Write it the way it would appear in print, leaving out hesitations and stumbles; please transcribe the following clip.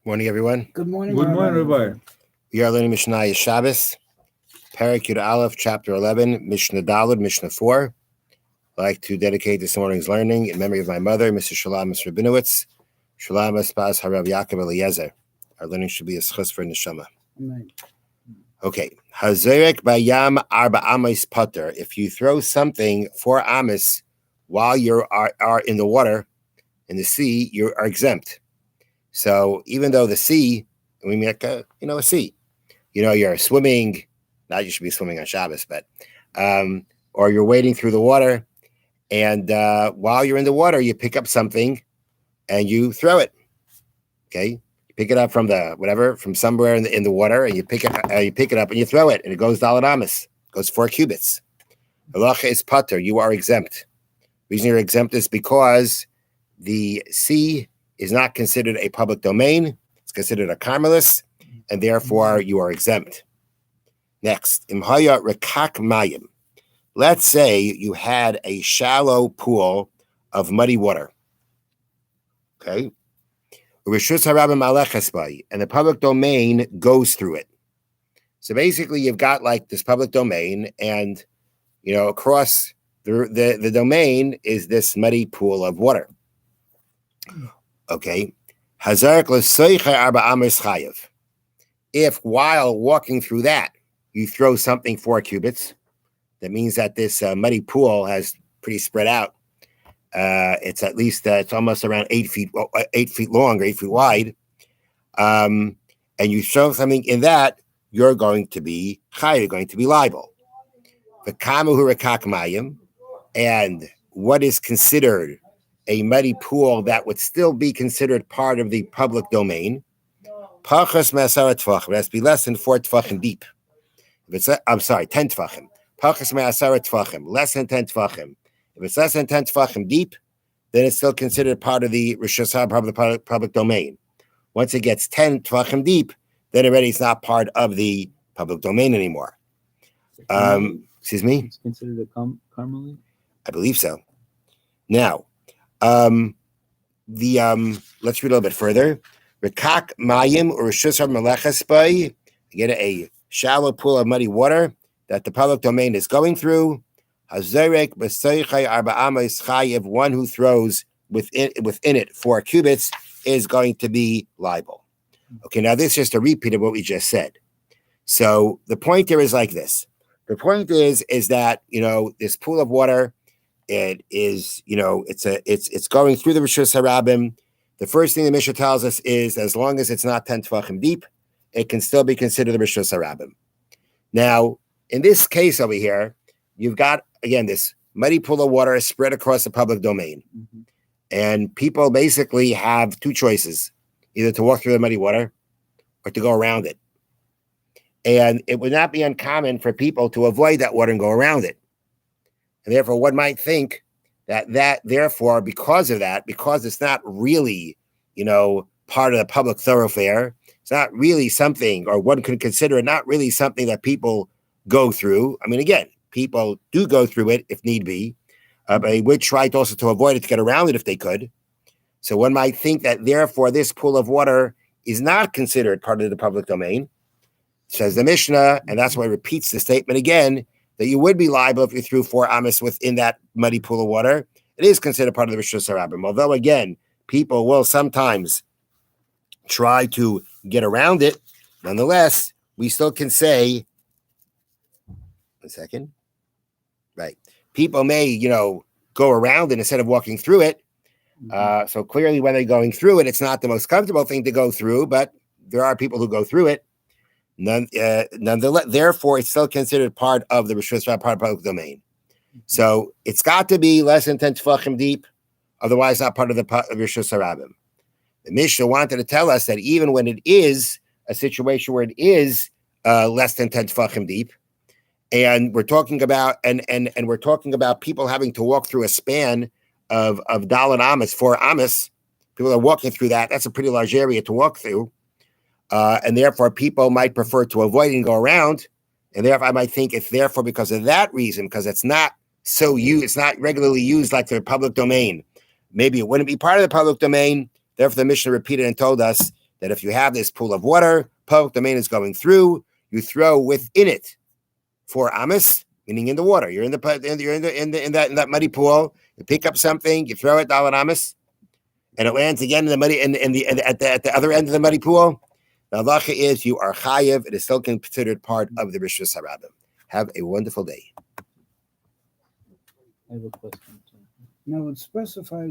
Morning, everyone. Good morning, Good morning, Rabbi. Rabbi. We are learning Mishnah Shabbos, Parak Yud Aleph, Chapter 11, Mishnah Daled, Mishnah 4. I'd like to dedicate this morning's learning in memory of my mother, Mrs. Shalamis Rabinowitz, Shalamis Bas Harav Yaakov Eliezer. Our learning should be a schus for Neshama. Amen. Okay. Hazerek Bayam Arba Amos Putter. If you throw something 4 amos while you are in the water, in the sea, you are exempt. So even though the sea, we make a sea, you're swimming, not you should be swimming on Shabbos, but, or you're wading through the water, and while you're in the water, you pick up something and you throw it. Okay, you pick it up from from somewhere in the water, and you pick it up and you throw it, and it goes daled amos, goes 4 cubits. Halacha is putter. You are exempt. The reason you're exempt is because the sea is not considered a public domain. It's considered a carmelis, and therefore you are exempt. Next, imhaya rekak mayim. Let's say you had a shallow pool of muddy water. Okay. Rishus harabim aleches bay, and the public domain goes through it. So basically, you've got like this public domain, and across the domain is this muddy pool of water. Okay. If while walking through that, you throw something 4 cubits, that means that this muddy pool has pretty spread out. It's at least, it's almost around 8 feet long or 8 feet wide. And you throw something in that, you're going to be chay, you're going to be liable. The kamuhu rekak mayim, and what is considered a muddy pool that would still be considered part of the public domain, pachas me'asara tvachim, it has to be less than 4 tvachim deep. If it's, 10 tvachim. Pachas me'asara tvachim, less than 10 tvachim. If it's less than 10 tvachim deep, then it's still considered part of the rishus part of the public domain. Once it gets 10 tvachim deep, then already it's not part of the public domain anymore. Excuse me? It's considered a carmelit? I believe so. Now, let's read a little bit further. Rekak mayim or rishus meleches bay. Get a shallow pool of muddy water that the public domain is going through. Hazerek b'seichai arba amos chayev. One who throws within it 4 cubits is going to be liable. Okay, now this is just a repeat of what we just said. So the point here is like this. The point is that this pool of water, it is it's going through the rishus harabim. The first thing the Mishnah tells us is as long as it's not 10 tvachim deep, it can still be considered the rishus harabim. Now, in this case over here, you've got again this muddy pool of water spread across the public domain, and people basically have 2 choices: either to walk through the muddy water or to go around it. And it would not be uncommon for people to avoid that water and go around it. And therefore, one might think that therefore, because of that, because it's not really, part of the public thoroughfare, it's not really something, or one could consider it not really something that people go through. I mean, again, people do go through it if need be, but they would try also to avoid it, to get around it if they could. So one might think that therefore this pool of water is not considered part of the public domain, says the Mishnah, and that's why it repeats the statement again, that you would be liable if you threw 4 amos within that muddy pool of water. It is considered part of the rishus harabim. Although, again, people will sometimes try to get around it, nonetheless, we still can say, one second, right, people may, go around it instead of walking through it. So clearly when they're going through it, it's not the most comfortable thing to go through, but there are people who go through it. Nonetheless, therefore, it's still considered part of the rishus, part of public domain. So it's got to be less than 10 tefachim deep, otherwise not part of the rishus harabim. The Mishnah wanted to tell us that even when it is a situation where it is less than 10 tefachim deep, and we're talking about and we're talking about people having to walk through a span of daled amos, 4 amos, people are walking through that. That's a pretty large area to walk through. And therefore, people might prefer to avoid and go around. And therefore, I might think it's therefore because of that reason, because it's not it's not regularly used like the public domain. Maybe it wouldn't be part of the public domain. Therefore, the Mishnah repeated and told us that if you have this pool of water, public domain is going through, you throw within it 4 amas, meaning in the water. You're in that muddy pool. You pick up something, you throw it dalet amas, and it lands again in the muddy at the other end of the muddy pool. The halacha is you are chayev. It is still considered part of the rishus harabim. Have a wonderful day. I have a question. Now it specifies